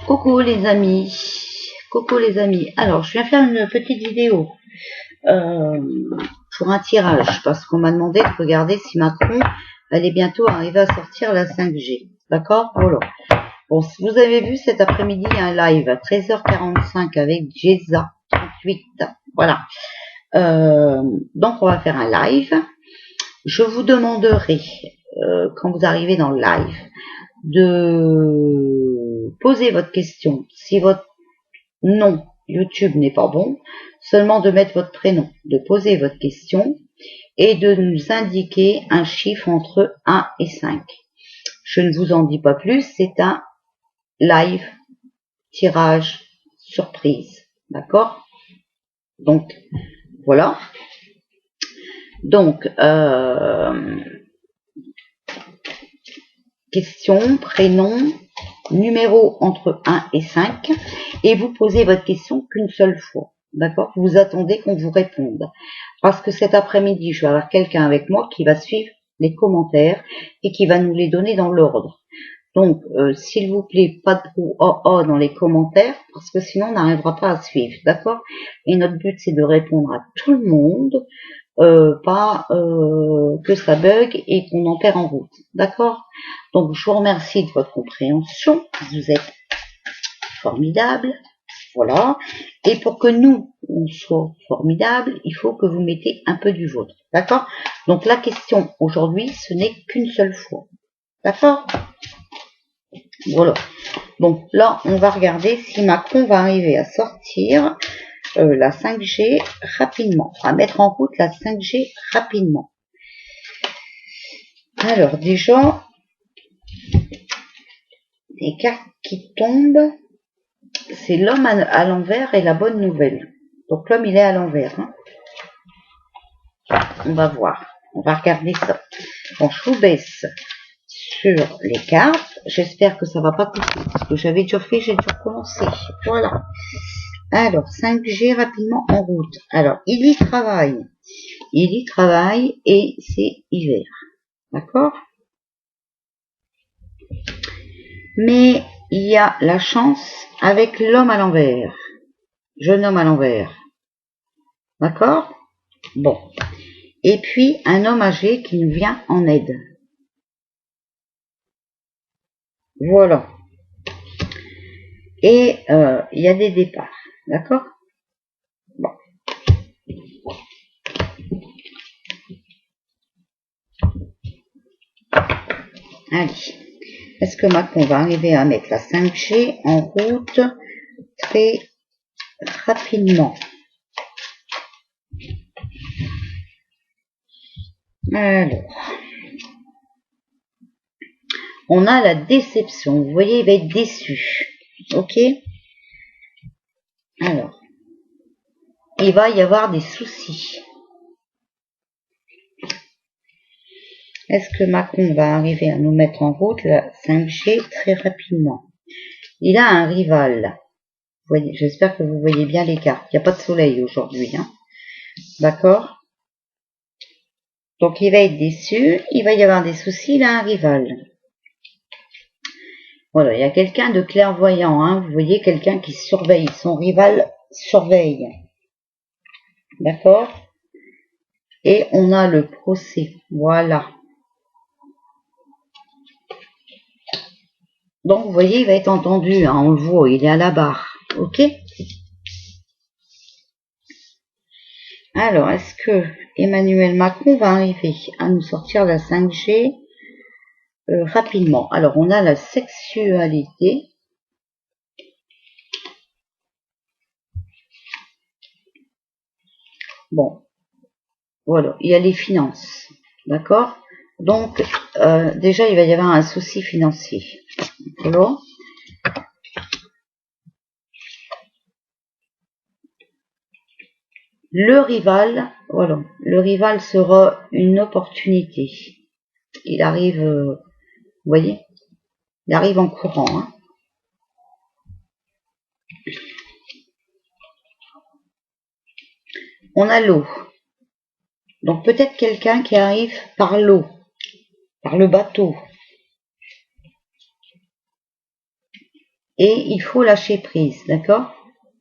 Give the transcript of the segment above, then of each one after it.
Coucou les amis, Alors, je viens faire une petite vidéo pour un tirage parce qu'on m'a demandé de regarder si Macron allait bientôt arriver à sortir la 5G. D'accord? Voilà. Bon, si vous avez vu cet après-midi un live à 13h45 avec Jeza 38. Voilà. Donc, on va faire un live. Je vous demanderai, quand vous arrivez dans le live, de poser votre question. Si votre nom YouTube n'est pas bon, seulement de mettre votre prénom, de poser votre question et de nous indiquer un chiffre entre 1 et 5. Je ne vous en dis pas plus, c'est un live tirage surprise. D'accord? Donc, voilà. Donc, question, prénom, numéro entre 1 et 5, et vous posez votre question qu'une seule fois. D'accord? Vous attendez qu'on vous réponde. Parce que cet après-midi, je vais avoir quelqu'un avec moi qui va suivre les commentaires et qui va nous les donner dans l'ordre. Donc, s'il vous plaît, pas de brouhaha dans les commentaires, parce que sinon on n'arrivera pas à suivre. D'accord? Et notre but, c'est de répondre à tout le monde, pas que ça bug et qu'on en perd en route. D'accord? Donc, je vous remercie de votre compréhension. Vous êtes formidables. Voilà. Et pour que nous, on soit formidables, il faut que vous mettez un peu du vôtre. D'accord? Donc, la question aujourd'hui, ce n'est qu'une seule fois. D'accord? Voilà. Bon, là, on va regarder si Macron va arriver à sortir la 5G rapidement, à mettre en route la 5G rapidement. Alors, déjà, les cartes qui tombent, c'est l'homme à l'envers et la bonne nouvelle. Donc, l'homme, il est à l'envers. Hein. On va voir. On va regarder ça. Bon, je vous baisse sur les cartes. J'espère que ça va pas couper. Parce que j'avais déjà fait, j'ai dû recommencer. Voilà. Alors, 5G rapidement en route. Alors, il y travaille. Il y travaille et c'est hiver. D'accord? Mais il y a la chance avec l'homme à l'envers. Jeune homme à l'envers. D'accord? Bon. Et puis, un homme âgé qui nous vient en aide. Voilà. Et il y a des départs. D'accord? Bon. Allez. Est-ce que Macron va arriver à mettre la 5G en route très rapidement? Alors. On a la déception. Vous voyez, il va être déçu. Ok? Alors. Il va y avoir des soucis. Est-ce que Macron va arriver à nous mettre en route la 5G très rapidement? Il a un rival. Voyez, j'espère que vous voyez bien les cartes. Il n'y a pas de soleil aujourd'hui. Hein. D'accord? Donc il va être déçu. Il va y avoir des soucis. Il a un rival. Voilà, il y a quelqu'un de clairvoyant. Hein. Vous voyez, quelqu'un qui surveille. Son rival surveille. D'accord? Et on a le procès. Voilà. Donc, vous voyez, il va être entendu, hein, on le voit, il est à la barre. Ok? Alors, est-ce que Emmanuel Macron va arriver à nous sortir la 5G rapidement? Alors, on a la sexualité. Bon, voilà, il y a les finances. D'accord? Donc, déjà, il va y avoir un souci financier. Voilà. Le rival, voilà, le rival sera une opportunité. Il arrive, vous voyez, il arrive en courant. Hein. On a l'eau. Donc peut-être quelqu'un qui arrive par l'eau, par le bateau. Et il faut lâcher prise, d'accord?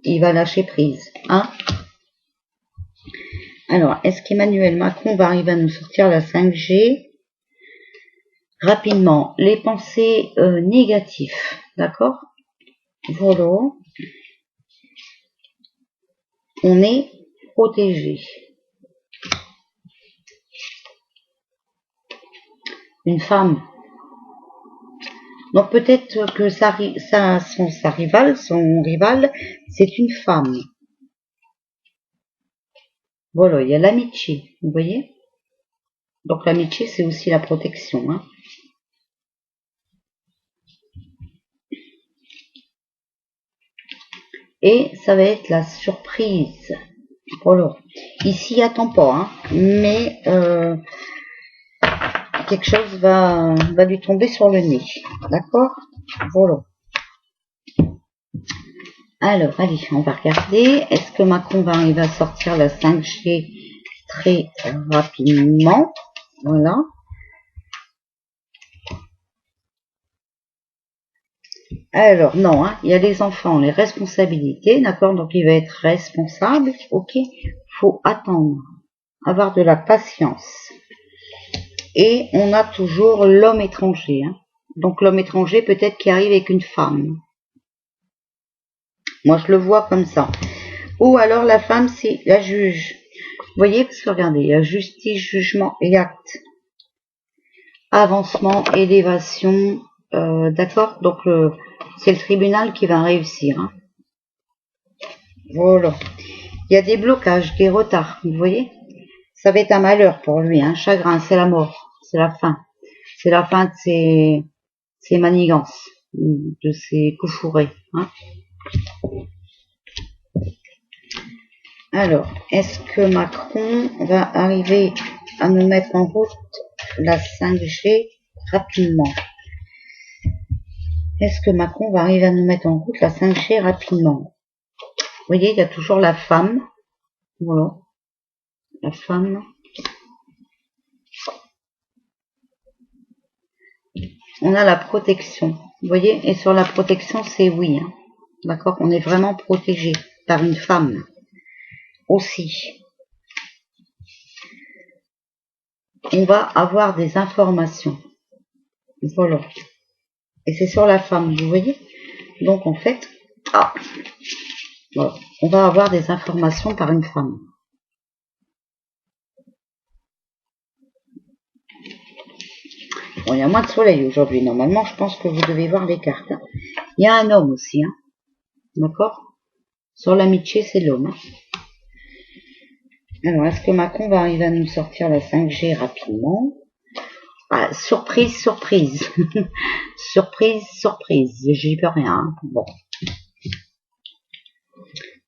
Il va lâcher prise, hein? Alors, est-ce qu'Emmanuel Macron va arriver à nous sortir la 5G? Rapidement, les pensées négatives, d'accord? Voilà. On est protégé. Une femme. Donc peut-être que sa rival, c'est une femme. Voilà, il y a l'amitié, vous voyez? Donc l'amitié, c'est aussi la protection, hein. Et ça va être la surprise. Voilà. Ici, attend pas, hein, mais quelque chose va lui tomber sur le nez. D'accord? Voilà. Alors, allez, on va regarder. Est-ce que Macron va arriver à sortir la 5G très rapidement? Voilà. Alors, non, hein, il y a les enfants, les responsabilités, d'accord? Donc, il va être responsable, ok? Faut attendre, avoir de la patience. Et on a toujours l'homme étranger, hein. Donc, l'homme étranger, peut-être qui arrive avec une femme. Moi, je le vois comme ça. Ou alors, la femme, c'est la juge. Vous voyez, parce que regardez, il y a justice, jugement et acte. Avancement, élévation, d'accord? Donc, c'est le tribunal qui va réussir, hein. Voilà. Il y a des blocages, des retards, vous voyez? Ça va être un malheur pour lui, un chagrin, c'est la mort, c'est la fin. C'est la fin de ses manigances, de ses coups fourrés, hein. Alors, est-ce que Macron va arriver à nous mettre en route la 5G rapidement? Est-ce que Macron va arriver à nous mettre en route la 5G rapidement? Vous voyez, il y a toujours la femme. Voilà. La femme. On a la protection. Vous voyez, et sur la protection, c'est oui, hein. D'accord? On est vraiment protégé par une femme. Aussi. On va avoir des informations. Voilà. Et c'est sur la femme, vous voyez? Donc, en fait, voilà. On va avoir des informations par une femme. Bon, il y a moins de soleil aujourd'hui. Normalement, je pense que vous devez voir les cartes, hein. Il y a un homme aussi, hein. D'accord? Sur l'amitié, c'est l'homme, hein. Alors, est-ce que Macron va arriver à nous sortir la 5G rapidement? Ah, surprise, surprise. Surprise, surprise. J'y peux rien, hein. Bon.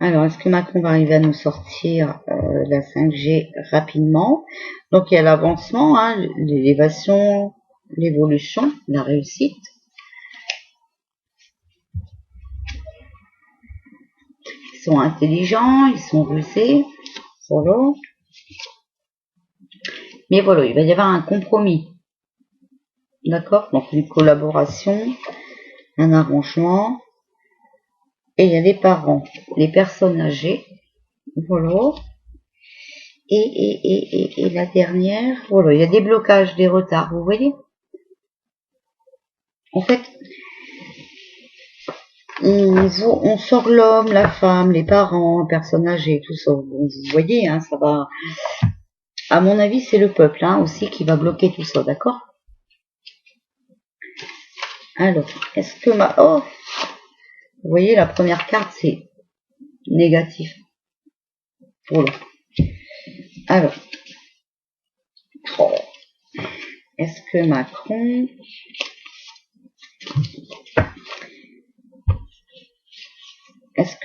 Alors, est-ce que Macron va arriver à nous sortir la 5G rapidement? Donc, il y a l'avancement, hein, l'élévation, l'évolution, la réussite. Ils sont intelligents, ils sont rusés. Voilà. Mais voilà, il va y avoir un compromis. D'accord? Donc, une collaboration, un arrangement. Et il y a les parents, les personnes âgées. Voilà. Et la dernière, voilà, il y a des blocages, des retards, vous voyez? En fait, on sort l'homme, la femme, les parents, les personnes âgées, tout ça. Bon, vous voyez, hein, ça va. À mon avis, c'est le peuple, hein, aussi qui va bloquer tout ça, d'accord? Alors, est-ce que oh, vous voyez, la première carte, c'est négatif. Voilà. Alors, oh, est-ce que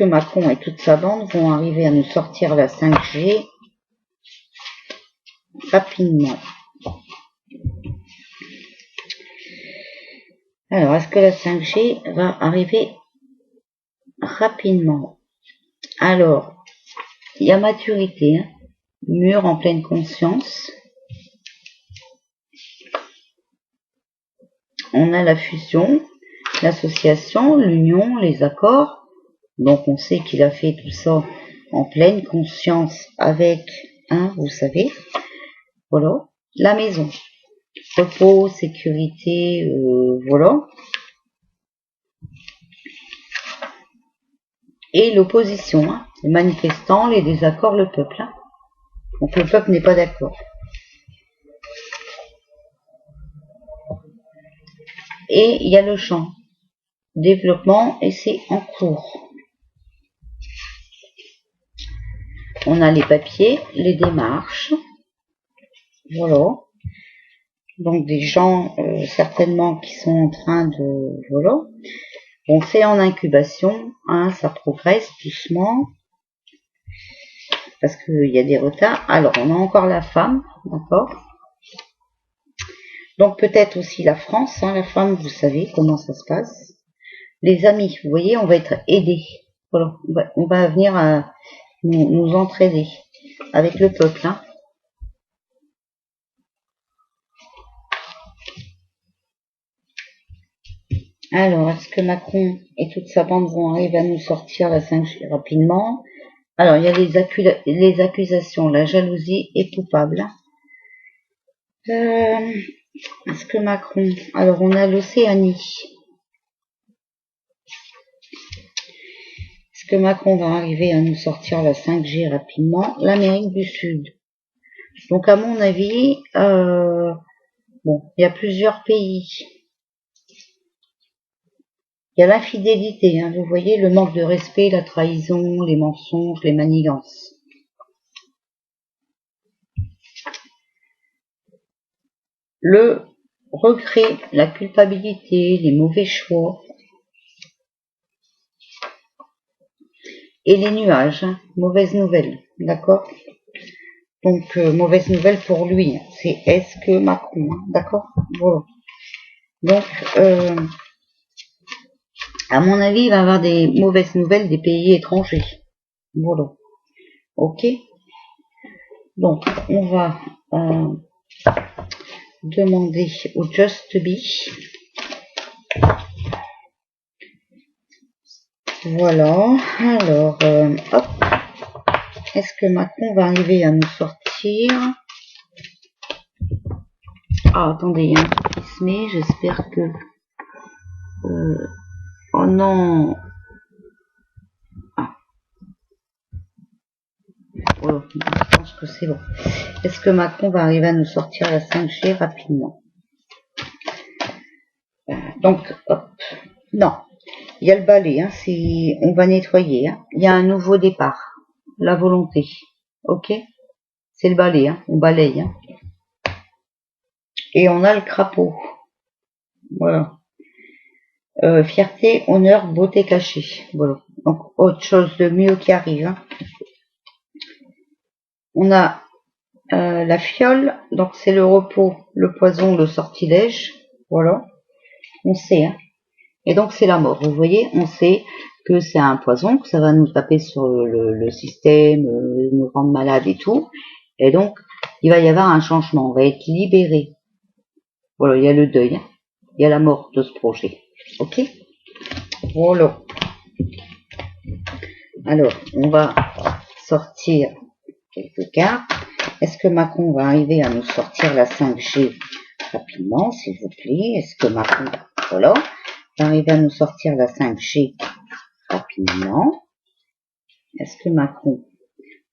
Macron et toute sa bande vont arriver à nous sortir la 5G rapidement? Alors, est-ce que la 5G va arriver rapidement? Alors, il y a maturité, hein, mûr en pleine conscience. On a la fusion. l'association, l'union, les accords. Donc on sait qu'il a fait tout ça en pleine conscience avec, vous savez, voilà, la maison. Repos, sécurité, voilà. Et l'opposition, les manifestants, les désaccords, le peuple. Donc le peuple n'est pas d'accord. Et il y a le champ. Développement et c'est en cours. On a les papiers, les démarches. Voilà. Donc des gens certainement qui sont en train de... Voilà. On fait en incubation, ça progresse doucement. Parce qu'il y a des retards. Alors on a encore la femme, d'accord. Donc peut-être aussi la France, la femme, vous savez comment ça se passe. Les amis, vous voyez, on va être aidés. Voilà, on va venir nous entraider avec le peuple. Alors, est-ce que Macron et toute sa bande vont arriver à nous sortir la 5G rapidement? Alors, il y a les accusations, la jalousie est coupable. Est-ce que Macron... Alors, on a l'Océanie. Est-ce que Macron va arriver à nous sortir la 5G rapidement? L'Amérique du Sud. Donc, à mon avis, bon, il y a plusieurs pays. Il y a l'infidélité, vous voyez, le manque de respect, la trahison, les mensonges, les manigances. Le regret, la culpabilité, les mauvais choix. Et les nuages, mauvaise nouvelle, d'accord? Donc, mauvaise nouvelle pour lui, c'est est-ce que Macron, d'accord? Voilà. Donc, à mon avis, il va y avoir des mauvaises nouvelles des pays étrangers. Voilà. Ok? Donc, on va demander au Just Be. Voilà. Alors, hop. Est-ce que Macron va arriver à nous sortir? Ah, attendez, il y a un truc qui se met. J'espère que... oh non. Ah. Oh, je pense que c'est bon. Est-ce que Macron va arriver à nous sortir la 5G rapidement? Donc, hop. Non. Il y a le balai, on va nettoyer. Il y a un nouveau départ. La volonté. Ok? C'est le balai, on balaye. Et on a le crapaud. Voilà. Fierté, honneur, beauté cachée. Voilà. Donc, autre chose de mieux qui arrive. On a la fiole. Donc, c'est le repos, le poison, le sortilège. Voilà. On sait, Et donc, c'est la mort. Vous voyez, on sait que c'est un poison, que ça va nous taper sur le système, nous rendre malades et tout. Et donc, il va y avoir un changement. On va être libéré. Voilà, il y a le deuil. Il y a la mort de ce projet. Ok? Voilà. Alors, on va sortir quelques cartes. Est-ce que Macron va arriver à nous sortir la 5G rapidement, s'il vous plaît? Est-ce que Macron, voilà, va arriver à nous sortir la 5G rapidement? Est-ce que Macron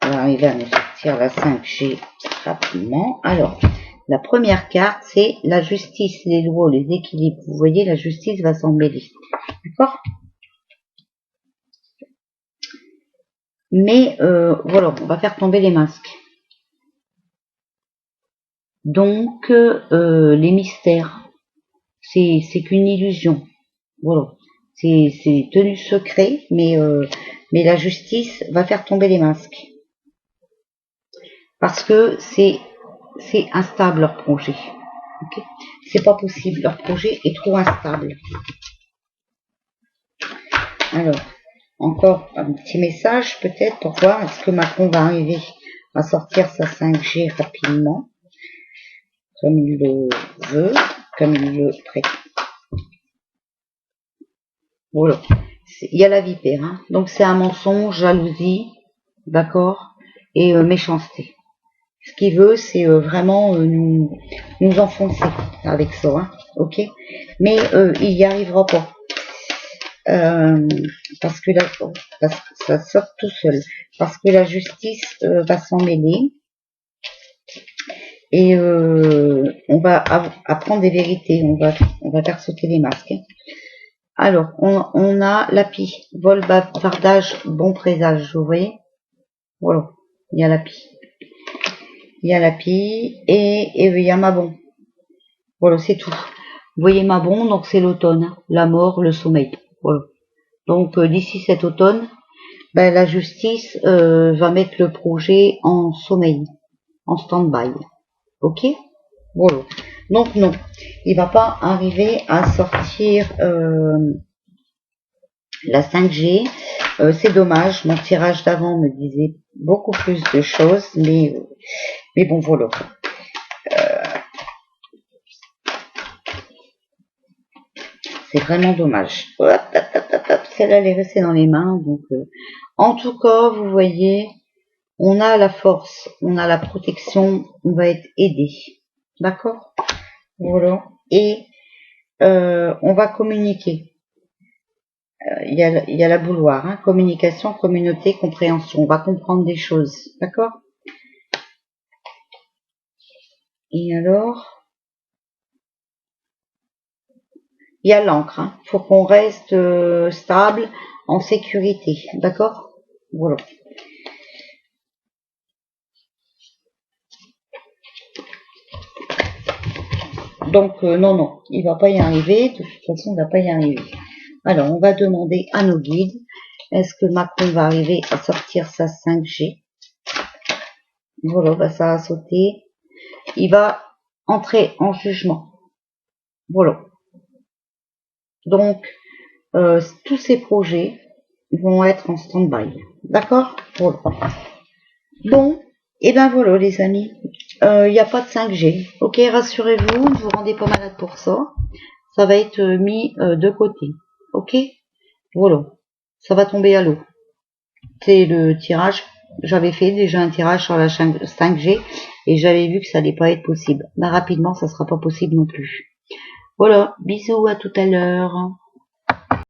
va arriver à nous sortir la 5G rapidement? Alors, la première carte, c'est la justice, les lois, les équilibres. Vous voyez, la justice va s'en mêler. D'accord? Mais, voilà, on va faire tomber les masques. Donc, les mystères, c'est qu'une illusion. Voilà. C'est tenu secret, mais la justice va faire tomber les masques. Parce que c'est instable leur projet. Okay, c'est pas possible, leur projet est trop instable. Alors, encore un petit message peut-être pour voir est-ce que Macron va arriver à sortir sa 5G rapidement, comme il le veut, comme il le prétend. Voilà. Il y a la vipère, hein. Donc c'est un mensonge, jalousie, d'accord, et méchanceté. Ce qu'il veut, c'est vraiment nous enfoncer avec ça, hein, ok. Mais il y arrivera pas. Parce que ça sort tout seul. Parce que la justice va s'en mêler. Et on va apprendre des vérités. On va faire sauter les masques. Alors, on a l'api. Vol, bavardage, bon présage. Vous voyez? Voilà. Il y a l'api. Il y a l'api et il y a Mabon. Voilà, c'est tout. Vous voyez Mabon, donc c'est l'automne. Hein, la mort, le sommeil. Voilà. Donc d'ici cet automne, ben, la justice va mettre le projet en sommeil, en stand-by. Ok? Voilà. Donc non, il va pas arriver à sortir la 5G. C'est dommage, mon tirage d'avant me disait beaucoup plus de choses, mais bon voilà. C'est vraiment dommage. Celle-là, elle est restée dans les mains. Donc, en tout cas, vous voyez, on a la force, on a la protection, on va être aidé. D'accord? Voilà. Et on va communiquer. Il y a la bouloire, hein, communication, communauté, compréhension. On va comprendre des choses. D'accord? Et alors, il y a l'encre. Hein. Faut qu'on reste stable, en sécurité. D'accord? Voilà. Donc, non, il va pas y arriver. De toute façon, il va pas y arriver. Alors, on va demander à nos guides, est-ce que Macron va arriver à sortir sa 5G? Voilà, bah, ça a sauté. Il va entrer en jugement. Voilà. Donc, tous ces projets vont être en stand-by. D'accord? Voilà. Bon, et ben voilà les amis. Il n'y a pas de 5G. Ok, rassurez-vous, ne vous rendez pas malade pour ça. Ça va être mis de côté. Ok? Voilà. Ça va tomber à l'eau. C'est le tirage. J'avais fait déjà un tirage sur la 5G et j'avais vu que ça n'allait pas être possible. Ben, rapidement, ça sera pas possible non plus. Voilà. Bisous, à tout à l'heure.